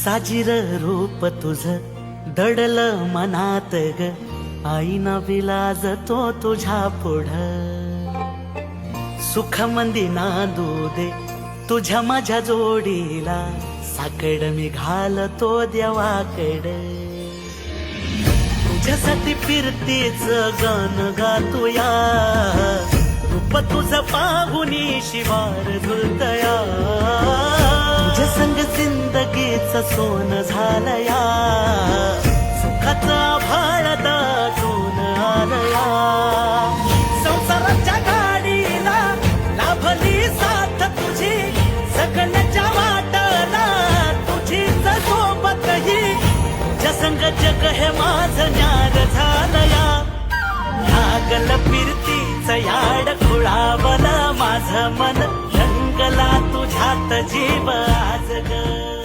साजिर रूप तुझ दडल मनात ग, आईना विलाज तो तुझ्या पुढ. सुख मंदी नांदू दे तुझ्या माझ्या जोडीला, साकड मी घालतो देवाकड. तुझ्यासाठी फिरतीच गाण गातोया, रूप तुझ पाहुनी शिवार झुलतया. तुझ्या संग जिंदगीच सोन झालया, सुखाचा भाळ दाटून आलया. संसाराच्या गाडीला लाभली साथ तुझी, सगळ्याच्या वाटला तुझीच सोबतही. तुझ्या संग जग हे माझं न्यार झालया, लागल फिरतीच याड खुळावलं माझं मन. रंगला तुझ्यात जीव आज ग.